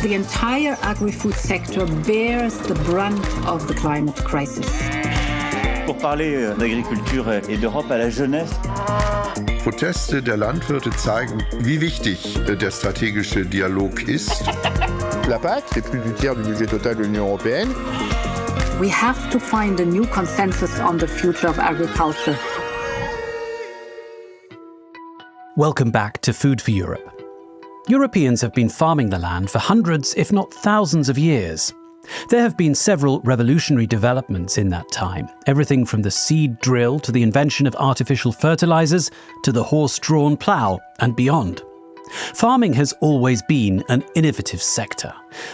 the entire agri-food sector bears the brunt of the climate crisis. Pour parler d'agriculture et d'Europe à la jeunesse. Proteste der Landwirte zeigen, wie wichtig der strategische Dialog ist. La PAC, c'est plus du tiers du budget total de l'Union européenne. We have to find a new consensus on the future of agriculture. Welcome back to Food for Europe. Europeans have been farming the land for hundreds, if not thousands of years. There have been several revolutionary developments in that time, everything from the seed drill to the invention of artificial fertilizers to the horse-drawn plough and beyond. Farming has always been an innovative sector,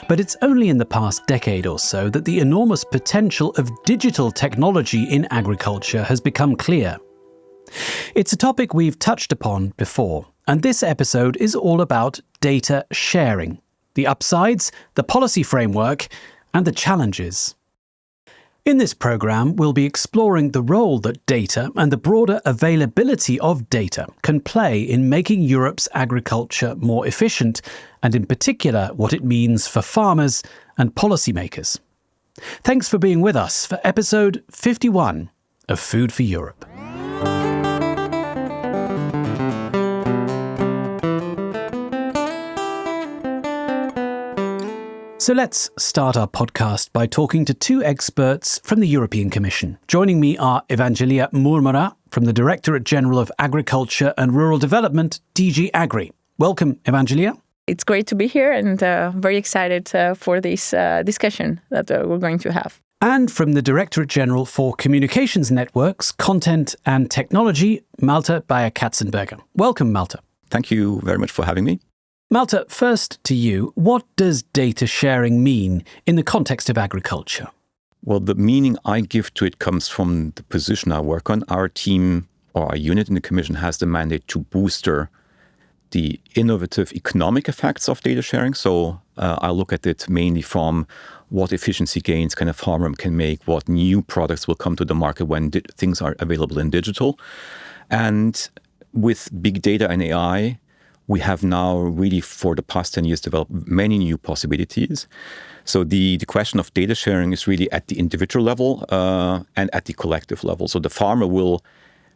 but it's only in the past decade or so that the enormous potential of digital technology in agriculture has become clear. It's a topic we've touched upon before, and this episode is all about data sharing, the upsides, the policy framework, and the challenges. In this programme, we'll be exploring the role that data and the broader availability of data can play in making Europe's agriculture more efficient, and in particular what it means for farmers and policymakers. Thanks for being with us for episode 51 of Food for Europe. So let's start our podcast by talking to two experts from the European Commission. Joining me are Evangelia Murmura from the Directorate General of Agriculture and Rural Development, DG Agri. Welcome, Evangelia. It's great to be here and very excited for this discussion that we're going to have. And from the Directorate General for Communications Networks, Content and Technology, Malte Beyer-Katzenberger. Welcome, Malte. Thank you very much for having me. Malte, first to you, what does data sharing mean in the context of agriculture? Well, the meaning I give to it comes from the position I work on. Our team or our unit in the Commission has the mandate to booster the innovative economic effects of data sharing. So I look at it mainly from what efficiency gains kind of farmer can make, what new products will come to the market when things are available in digital. And with big data and AI, we have now really for the past 10 years developed many new possibilities. So the question of data sharing is really at the individual level and at the collective level. So the farmer will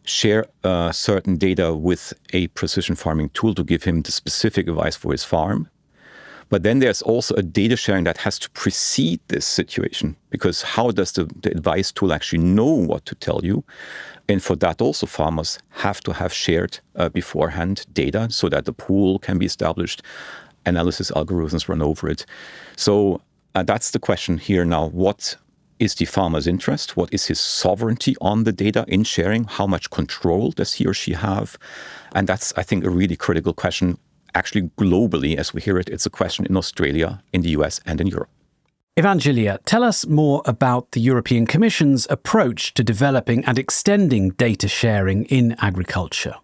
share certain data with a precision farming tool to give him the specific advice for his farm. But then there's also a data sharing that has to precede this situation, because how does the advice tool actually know what to tell you? And for that also farmers have to have shared beforehand data so that the pool can be established, analysis algorithms run over it. So that's the question here now. What is the farmer's interest? What is his sovereignty on the data in sharing? How much control does he or she have? And that's, I think, a really critical question. Actually, globally, as we hear it, it's a question in Australia, in the US, and in Europe. Evangelia, tell us more about the European Commission's approach to developing and extending data sharing in agriculture.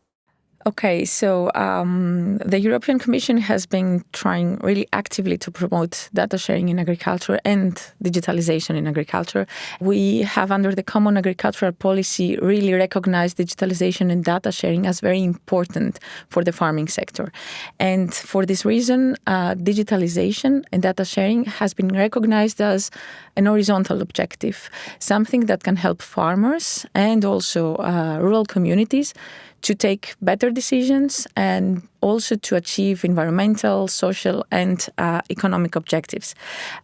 Okay, so the European Commission has been trying really actively to promote data sharing in agriculture and digitalization in agriculture. We have, under the Common Agricultural Policy, really recognized digitalization and data sharing as very important for the farming sector. And for this reason, digitalization and data sharing has been recognized as an horizontal objective, something that can help farmers and also rural communities to take better decisions and also to achieve environmental, social, and economic objectives.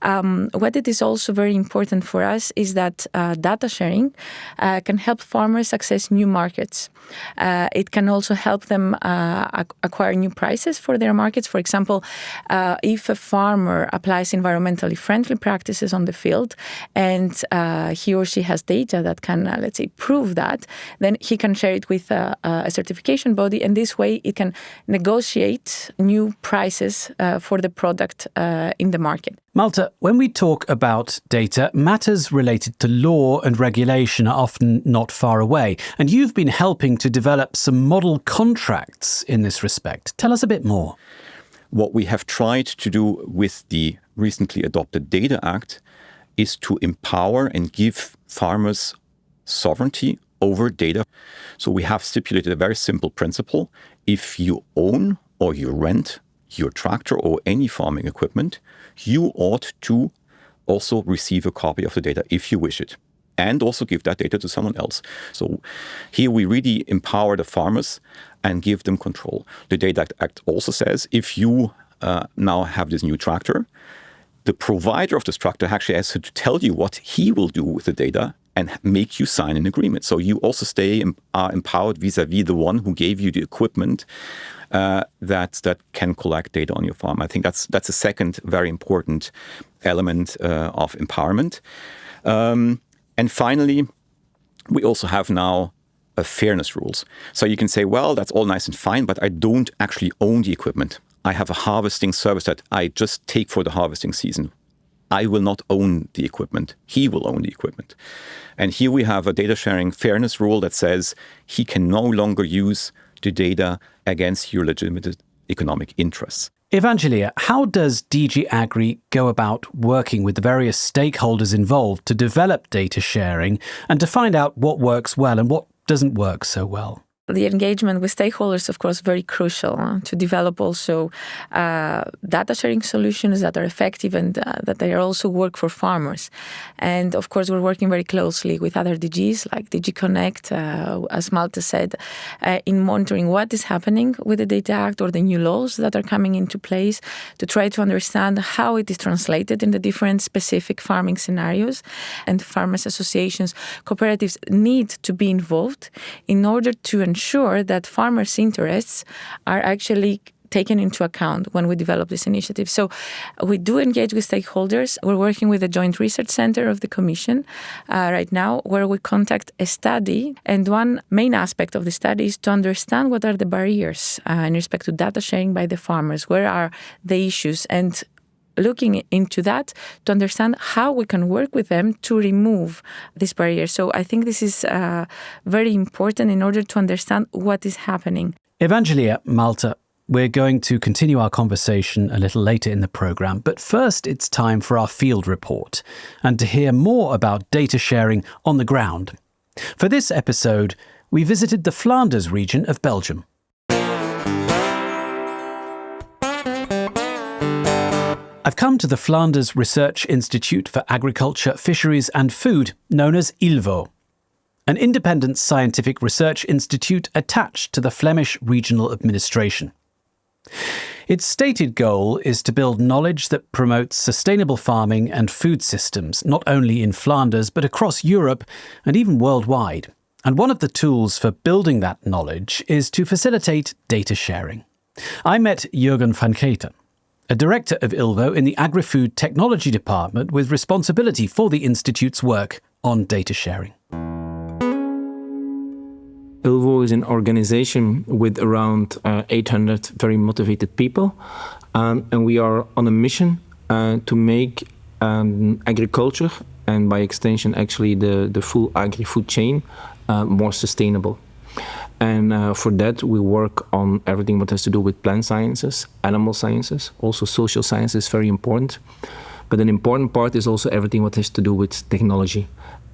What it is also very important for us is that data sharing can help farmers access new markets. It can also help them acquire new prices for their markets. For example, if a farmer applies environmentally friendly practices on the field and he or she has data that can, let's say, prove that, then he can share it with a certification body, and this way it can negotiate new prices for the product in the market. Malte, when we talk about data, matters related to law and regulation are often not far away, and you've been helping to develop some model contracts in this respect. Tell us a bit more. What we have tried to do with the recently adopted Data Act is to empower and give farmers sovereignty over data. So we have stipulated a very simple principle. If you own or you rent your tractor or any farming equipment, you ought to also receive a copy of the data if you wish it, and also give that data to someone else. So here we really empower the farmers and give them control. The Data Act also says if you now have this new tractor, the provider of this tractor actually has to tell you what he will do with the data and make you sign an agreement. So you also are empowered vis-a-vis the one who gave you the equipment that can collect data on your farm. I think that's a second very important element of empowerment. And finally, we also have now fairness rules. So you can say, well, that's all nice and fine, but I don't actually own the equipment. I have a harvesting service that I just take for the harvesting season. I will not own the equipment. He will own the equipment. And here we have a data sharing fairness rule that says he can no longer use the data against your legitimate economic interests. Evangelia, how does DG Agri go about working with the various stakeholders involved to develop data sharing and to find out what works well and what doesn't work so well? The engagement with stakeholders, of course, very crucial to develop also data sharing solutions that are effective and that they also work for farmers. And of course, we're working very closely with other DGs like DjustConnect, as Malte said, in monitoring what is happening with the Data Act or the new laws that are coming into place to try to understand how it is translated in the different specific farming scenarios. And farmers associations, cooperatives need to be involved in order to ensure that farmers' interests are actually taken into account when we develop this initiative. So we do engage with stakeholders. We're working with the Joint Research Center of the Commission right now, where we conduct a study. And one main aspect of the study is to understand what are the barriers in respect to data sharing by the farmers. Where are the issues? And looking into that to understand how we can work with them to remove this barrier. So I think this is very important in order to understand what is happening. Evangelia, Malte, we're going to continue our conversation a little later in the programme, but first it's time for our field report and to hear more about data sharing on the ground. For this episode, we visited the Flanders region of Belgium. I've come to the Flanders Research Institute for Agriculture, Fisheries and Food, known as ILVO, an independent scientific research institute attached to the Flemish Regional Administration. Its stated goal is to build knowledge that promotes sustainable farming and food systems, not only in Flanders, but across Europe and even worldwide. And one of the tools for building that knowledge is to facilitate data sharing. I met Jurgen Vangeyte, a director of ILVO in the Agri-Food Technology Department with responsibility for the Institute's work on data sharing. ILVO is an organization with around 800 very motivated people, and we are on a mission to make agriculture, and by extension actually the full agri-food chain, more sustainable. And for that, we work on everything what has to do with plant sciences, animal sciences, also social science is very important. But an important part is also everything what has to do with technology.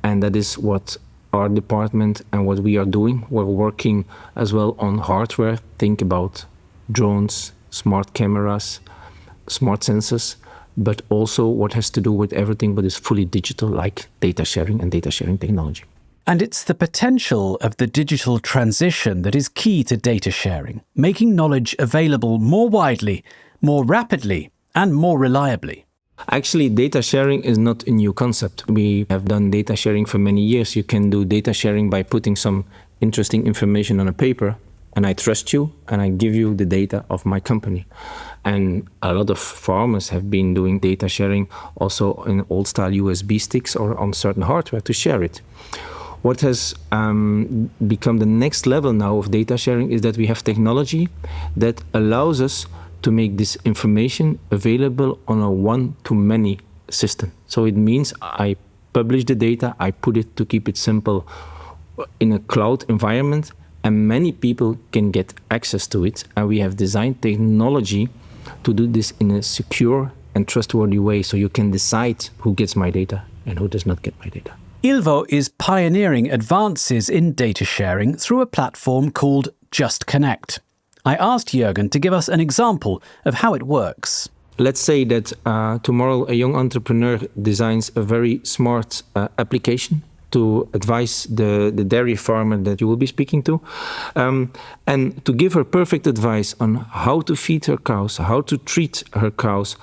And that is what our department and what we are doing. We're working as well on hardware. Think about drones, smart cameras, smart sensors, but also what has to do with everything what is fully digital, like data sharing and data sharing technology. And it's the potential of the digital transition that is key to data sharing, making knowledge available more widely, more rapidly, and more reliably. Actually, data sharing is not a new concept. We have done data sharing for many years. You can do data sharing by putting some interesting information on a paper, and I trust you, and I give you the data of my company. And a lot of farmers have been doing data sharing also in old-style USB sticks or on certain hardware to share it. What has become the next level now of data sharing is that we have technology that allows us to make this information available on a one-to-many system. So it means I publish the data, I put it, to keep it simple, in a cloud environment, and many people can get access to it. And we have designed technology to do this in a secure and trustworthy way, so you can decide who gets my data and who does not get my data. ILVO is pioneering advances in data sharing through a platform called DjustConnect. I asked Jurgen to give us an example of how it works. Let's say that tomorrow a young entrepreneur designs a very smart application to advise the dairy farmer that you will be speaking to, and to give her perfect advice on how to feed her cows, how to treat her cows,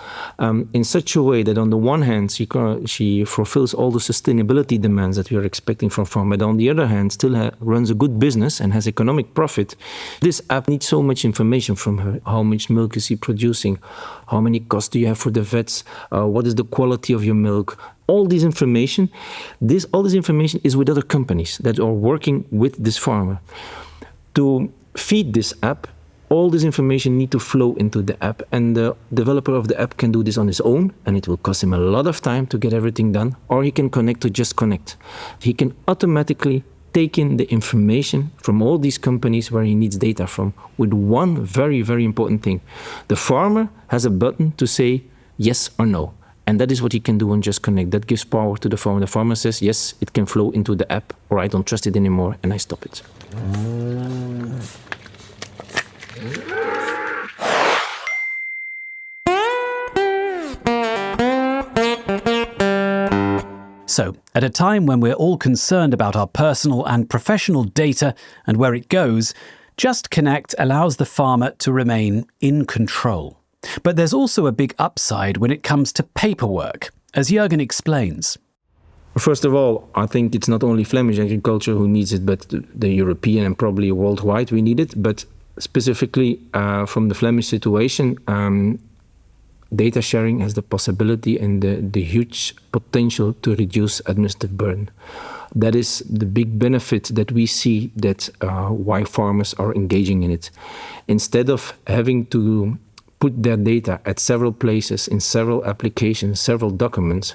in such a way that on the one hand she fulfills all the sustainability demands that we are expecting from farm, but on the other hand still runs a good business and has economic profit. This app needs so much information from her. How much milk is he producing? How many costs do you have for the vets? What is the quality of your milk? All this information is with other companies that are working with this farmer. To feed this app, all this information need to flow into the app, and the developer of the app can do this on his own, and it will cost him a lot of time to get everything done, or he can connect to JustConnect. He can automatically take in the information from all these companies where he needs data from, with one very, very important thing. The farmer has a button to say yes or no. And that is what he can do on JustConnect. That gives power to the farmer. The farmer says, yes, it can flow into the app, or I don't trust it anymore, and I stop it. So, at a time when we're all concerned about our personal and professional data and where it goes, JustConnect allows the farmer to remain in control. But there's also a big upside when it comes to paperwork, as Jurgen explains. First of all, I think it's not only Flemish agriculture who needs it, but the European and probably worldwide we need it. But specifically from the Flemish situation, data sharing has the possibility and the huge potential to reduce administrative burden. That is the big benefit that we see that why farmers are engaging in it. Instead of having to put their data at several places, in several applications, several documents,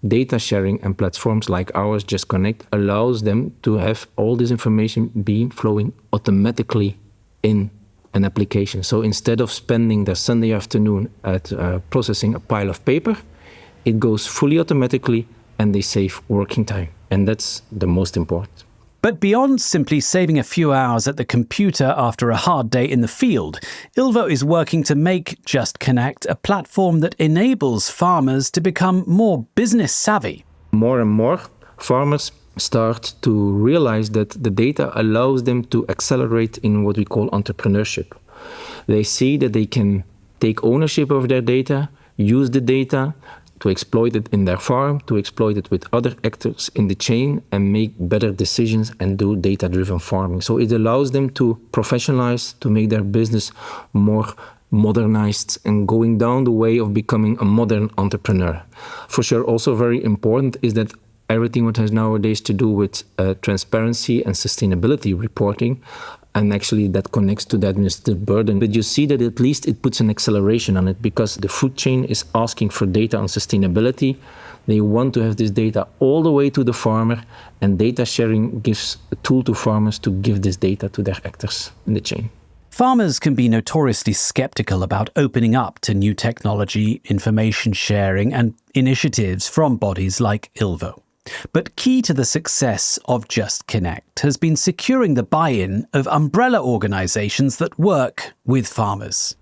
data sharing and platforms like ours, JustConnect, allows them to have all this information be flowing automatically in an application. So instead of spending their Sunday afternoon at processing a pile of paper, it goes fully automatically and they save working time. And that's the most important. But beyond simply saving a few hours at the computer after a hard day in the field, ILVO is working to make JustConnect a platform that enables farmers to become more business savvy. More and more farmers start to realize that the data allows them to accelerate in what we call entrepreneurship. They see that they can take ownership of their data, use the data, to exploit it in their farm, to exploit it with other actors in the chain and make better decisions and do data-driven farming. So it allows them to professionalize, to make their business more modernized and going down the way of becoming a modern entrepreneur. For sure, also very important is that everything what has nowadays to do with transparency and sustainability reporting, and actually that connects to the administrative burden. But you see that at least it puts an acceleration on it because the food chain is asking for data on sustainability. They want to have this data all the way to the farmer, and data sharing gives a tool to farmers to give this data to their actors in the chain. Farmers can be notoriously skeptical about opening up to new technology, information sharing, and initiatives from bodies like ILVO. But key to the success of JustConnect has been securing the buy-in of umbrella organisations that work with farmers.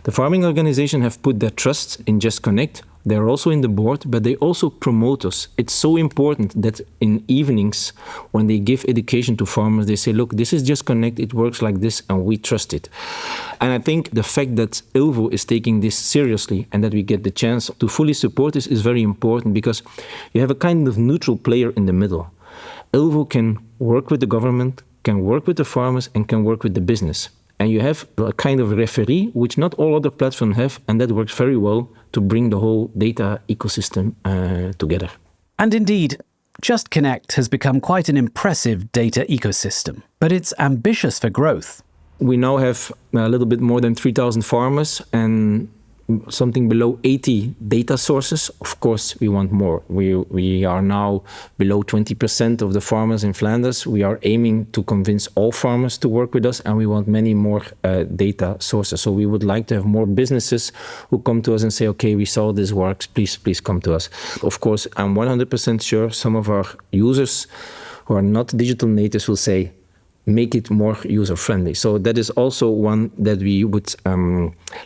The farming organizations have put their trust in JustConnect. They're also in the board, but they also promote us. It's so important that in evenings, when they give education to farmers, they say, look, this is JustConnect, it works like this, and we trust it. And I think the fact that ILVO is taking this seriously and that we get the chance to fully support this is very important because you have a kind of neutral player in the middle. ILVO can work with the government, can work with the farmers, and can work with the business. And you have a kind of referee, which not all other platforms have, and that works very well to bring the whole data ecosystem together. And indeed, JustConnect has become quite an impressive data ecosystem, but it's ambitious for growth. We now have a little bit more than 3,000 farmers and something below 80 data sources. Of course, we want more. We are now below 20% of the farmers in Flanders. We are aiming to convince all farmers to work with us, and we want many more data sources. So we would like to have more businesses who come to us and say, okay, we saw this works, please come to us. Of course, I'm 100% sure some of our users who are not digital natives will say, make it more user-friendly. So that is also one that we would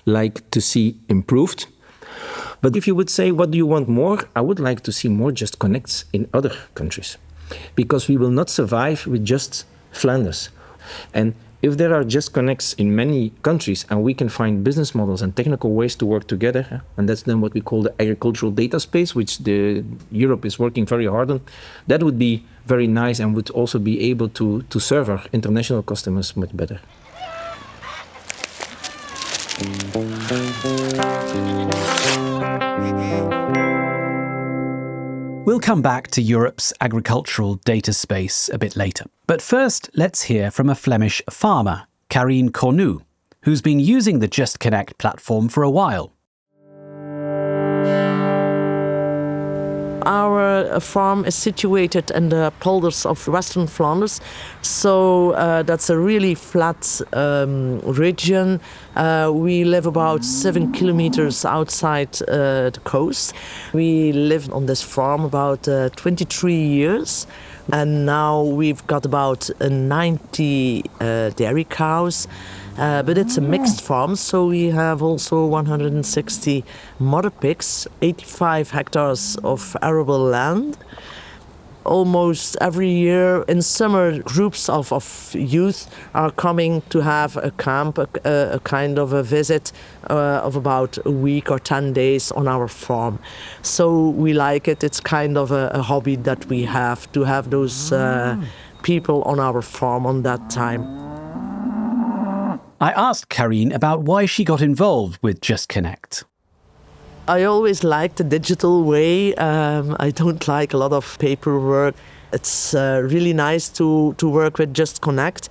like to see improved. But if you would say, what do you want more? I would like to see more JustConnects in other countries, because we will not survive with just Flanders. And if there are JustConnects in many countries and we can find business models and technical ways to work together, and that's then what we call the agricultural data space, which Europe is working very hard on, that would be very nice and would also be able to serve our international customers much better. We'll come back to Europe's agricultural data space a bit later. But first, let's hear from a Flemish farmer, Carine Cornu, who's been using the JustConnect platform for a while. Our farm is situated in the polders of Western Flanders, so that's a really flat region. We live about 7 kilometers outside the coast. We lived on this farm about 23 years, and now we've got about 90 dairy cows. But it's a mixed farm, so we have also 160 mother pigs, 85 hectares of arable land. Almost every year in summer, groups of youth are coming to have a camp, a kind of a visit of about a week or 10 days on our farm. So we like it. It's kind of a hobby that we have, to have those people on our farm on that time. I asked Carine about why she got involved with JustConnect. I always liked the digital way. I don't like a lot of paperwork. It's really nice to work with JustConnect.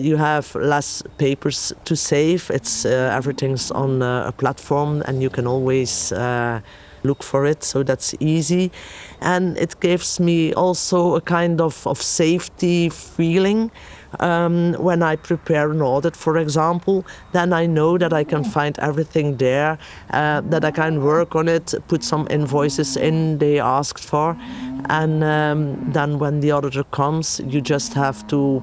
You have less papers to save. It's everything's on a platform, and you can always look for it, so that's easy. And it gives me also a kind of safety feeling. When I prepare an audit, for example, then I know that I can find everything there, that I can work on it, put some invoices in they asked for, and then when the auditor comes, you just have to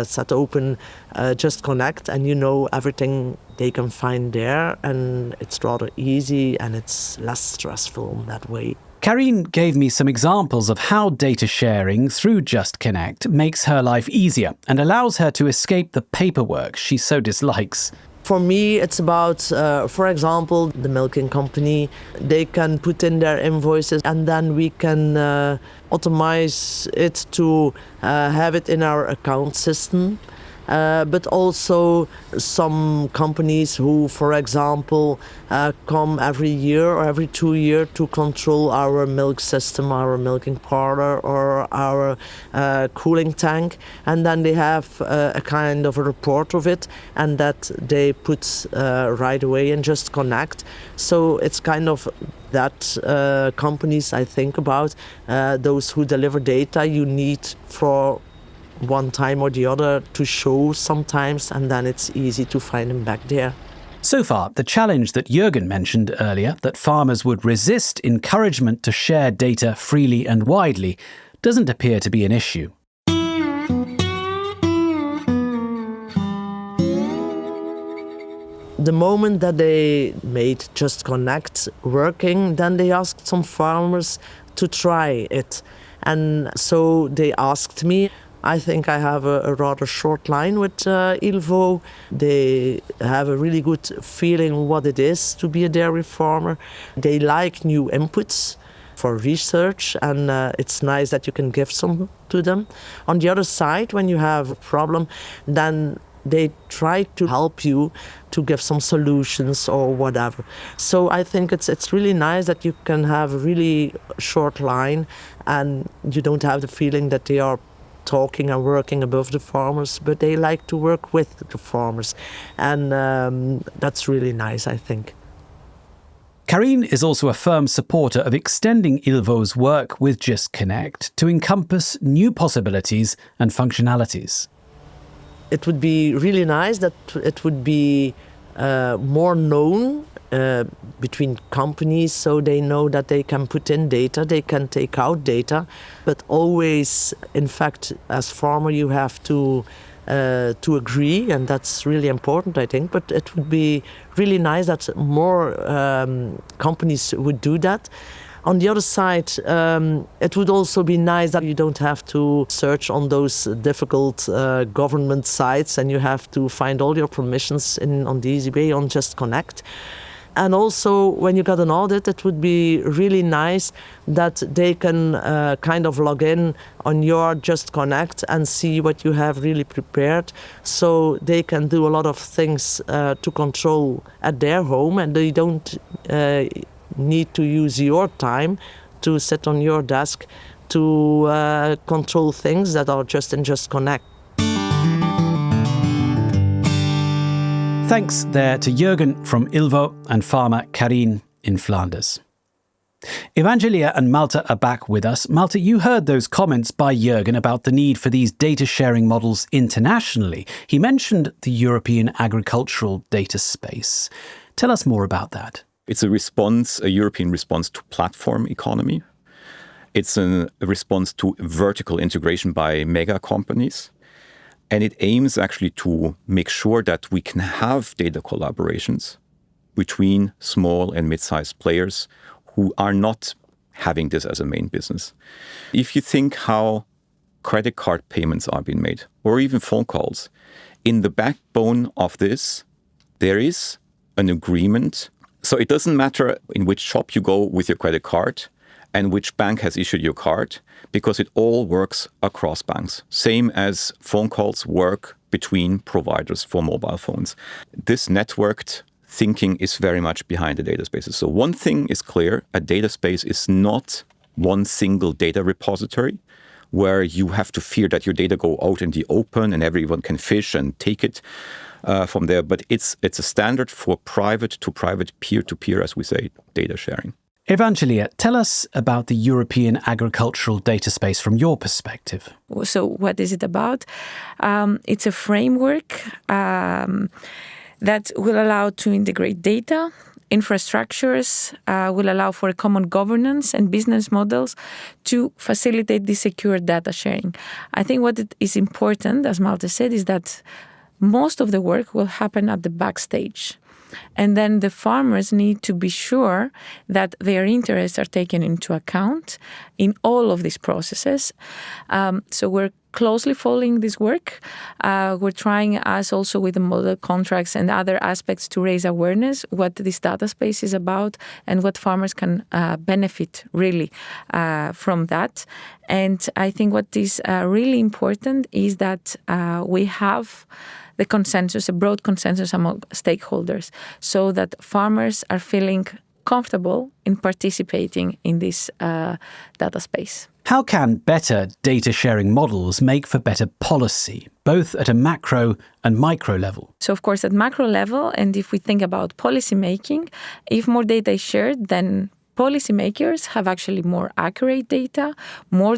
set open JustConnect, and you know everything they can find there, and it's rather easy and it's less stressful in that way. Carine gave me some examples of how data sharing through JustConnect makes her life easier and allows her to escape the paperwork she so dislikes. For me, it's about, for example, the milking company. They can put in their invoices, and then we can automate it to have it in our account system. But also some companies who, for example, come every year or every 2 years to control our milk system, our milking parlor, or our cooling tank, and then they have a kind of a report of it, and that they put right away in JustConnect. So it's kind of that companies I think about, those who deliver data you need for one time or the other to show sometimes, and then it's easy to find them back there. So far, the challenge that Jurgen mentioned earlier, that farmers would resist encouragement to share data freely and widely, doesn't appear to be an issue. The moment that they made JustConnect working, then they asked some farmers to try it. And so they asked me. I think I have a rather short line with ILVO. They have a really good feeling what it is to be a dairy farmer. They like new inputs for research, and it's nice that you can give some to them. On the other side, when you have a problem, then they try to help you to give some solutions or whatever. So I think it's really nice that you can have a really short line, and you don't have the feeling that they are talking and working above the farmers, but they like to work with the farmers, and that's really nice, I think. Carine is also a firm supporter of extending ILVO's work with JustConnect to encompass new possibilities and functionalities. It would be really nice that it would be more known between companies, so they know that they can put in data, they can take out data, but always, in fact, as farmer, you have to agree, and that's really important, I think. But it would be really nice that more companies would do that. On the other side, it would also be nice that you don't have to search on those difficult government sites, and you have to find all your permissions on the easy way on JustConnect. And also, when you got an audit, it would be really nice that they can kind of log in on your JustConnect and see what you have really prepared, so they can do a lot of things to control at their home, and they don't need to use your time to sit on your desk to control things that are just in JustConnect. Thanks there to Jurgen from ILVO and farmer Carine in Flanders. Evangelia and Malte are back with us. Malte, you heard those comments by Jurgen about the need for these data sharing models internationally. He mentioned the European agricultural data space. Tell us more about that. It's a European response to platform economy. It's a response to vertical integration by mega companies. And it aims actually to make sure that we can have data collaborations between small and mid-sized players who are not having this as a main business. If you think how credit card payments are being made, or even phone calls, in the backbone of this, there is an agreement. So it doesn't matter in which shop you go with your credit card and which bank has issued your card, because it all works across banks. Same as phone calls work between providers for mobile phones. This networked thinking is very much behind the data spaces. So one thing is clear, a data space is not one single data repository where you have to fear that your data go out in the open and everyone can fish and take it from there. But it's a standard for private to private, peer-to-peer, as we say, data sharing. Evangelia, tell us about the European agricultural data space from your perspective. So what is it about? It's a framework that will allow to integrate data, infrastructures, will allow for a common governance and business models to facilitate the secure data sharing. I think what is important, as Malte said, is that most of the work will happen at the backstage. And then the farmers need to be sure that their interests are taken into account in all of these processes. So we're closely following this work. We're trying, as also with the model contracts and other aspects, to raise awareness what this data space is about and what farmers can benefit really from that. And I think what is really important is that we have the consensus, a broad consensus among stakeholders, so that farmers are feeling comfortable in participating in this data space. How can better data sharing models make for better policy, both at a macro and micro level? So, of course, at macro level, and if we think about policy making, if more data is shared, then policymakers have actually more accurate data, more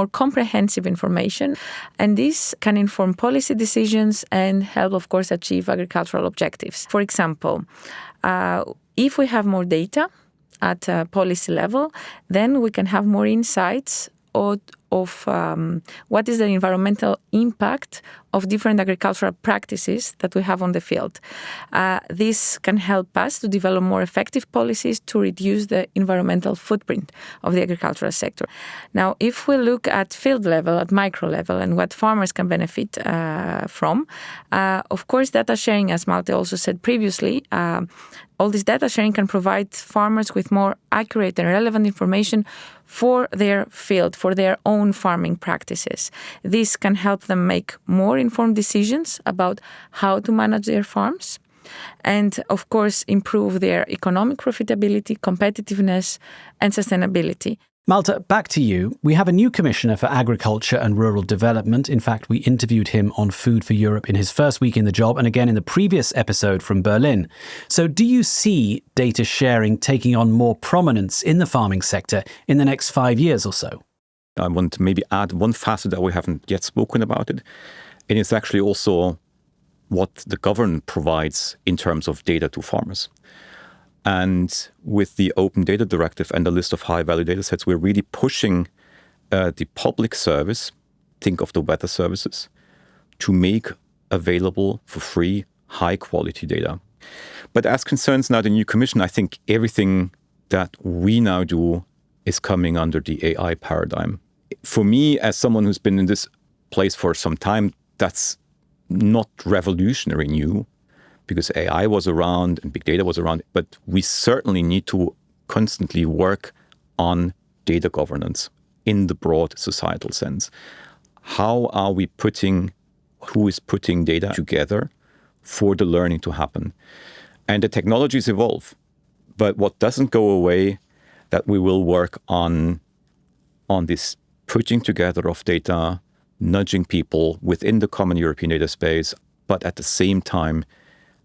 comprehensive information, and this can inform policy decisions and help, of course, achieve agricultural objectives. For example, if we have more data at a policy level, then we can have more insights of what is the environmental impact of different agricultural practices that we have on the field. This can help us to develop more effective policies to reduce the environmental footprint of the agricultural sector. Now, if we look at field level, at micro level, and what farmers can benefit from, of course, data sharing, as Malte also said previously, all this data sharing can provide farmers with more accurate and relevant information for their field, for their own farming practices. This can help them make more informed decisions about how to manage their farms and, of course, improve their economic profitability, competitiveness, and sustainability. Malte, back to you. We have a new Commissioner for Agriculture and Rural Development. In fact, we interviewed him on Food for Europe in his first week in the job and again in the previous episode from Berlin. So do you see data sharing taking on more prominence in the farming sector in the next 5 years or so? I want to maybe add one facet that we haven't yet spoken about it. And it's actually also what the government provides in terms of data to farmers. And with the Open Data Directive and the list of high-value data sets, we're really pushing the public service, think of the weather services, to make available for free high-quality data. But as concerns now the new Commission, I think everything that we now do is coming under the AI paradigm. For me, as someone who's been in this place for some time, that's not revolutionary new, because AI was around and big data was around, but we certainly need to constantly work on data governance in the broad societal sense. How are we who is putting data together for the learning to happen? And the technologies evolve, but what doesn't go away, that we will work on this putting together of data, nudging people within the common European data space, but at the same time,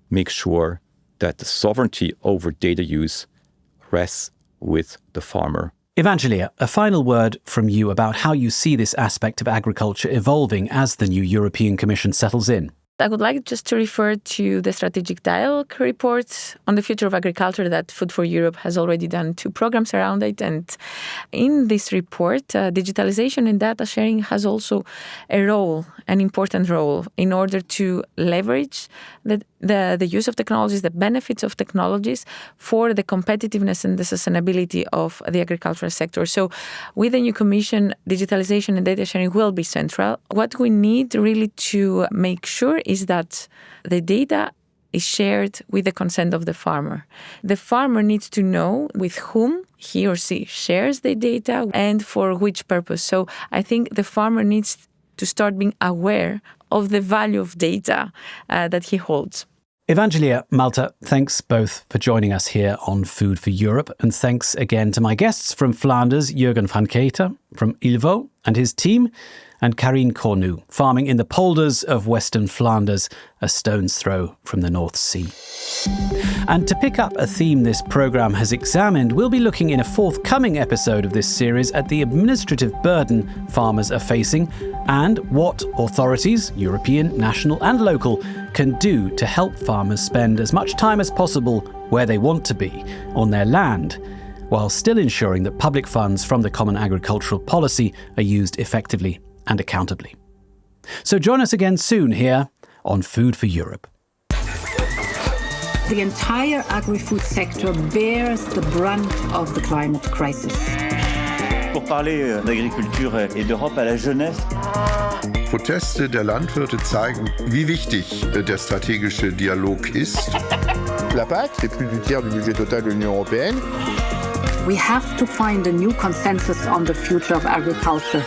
make sure that the sovereignty over data use rests with the farmer. Evangelia, a final word from you about how you see this aspect of agriculture evolving as the new European Commission settles in. I would like just to refer to the Strategic Dialogue report on the future of agriculture that Food for Europe has already done 2 programs around it. And in this report, digitalization and data sharing has also an important role in order to leverage the use of technologies, the benefits of technologies for the competitiveness and the sustainability of the agricultural sector. So with the new Commission, digitalization and data sharing will be central. What we need really to make sure is that the data is shared with the consent of the farmer. The farmer needs to know with whom he or she shares the data and for which purpose. So I think the farmer needs to start being aware of the value of data that he holds. Evangelia, Malta, thanks both for joining us here on Food for Europe. And thanks again to my guests from Flanders, Jurgen Vangeyte from ILVO and his team, and Carine Cornu, farming in the polders of Western Flanders, a stone's throw from the North Sea. And to pick up a theme this programme has examined, we'll be looking in a forthcoming episode of this series at the administrative burden farmers are facing and what authorities, European, national and local, can do to help farmers spend as much time as possible where they want to be, on their land, while still ensuring that public funds from the Common Agricultural Policy are used effectively and accountably. So join us again soon here on Food for Europe. The entire agri-food sector bears the brunt of the climate crisis. Pour parler d'agriculture et d'Europe à la jeunesse. Proteste der Landwirte zeigen, wie wichtig der stratégische Dialog ist. La PAC, c'est plus du tiers du budget total de l'Union européenne. We have to find a new consensus on the future of agriculture.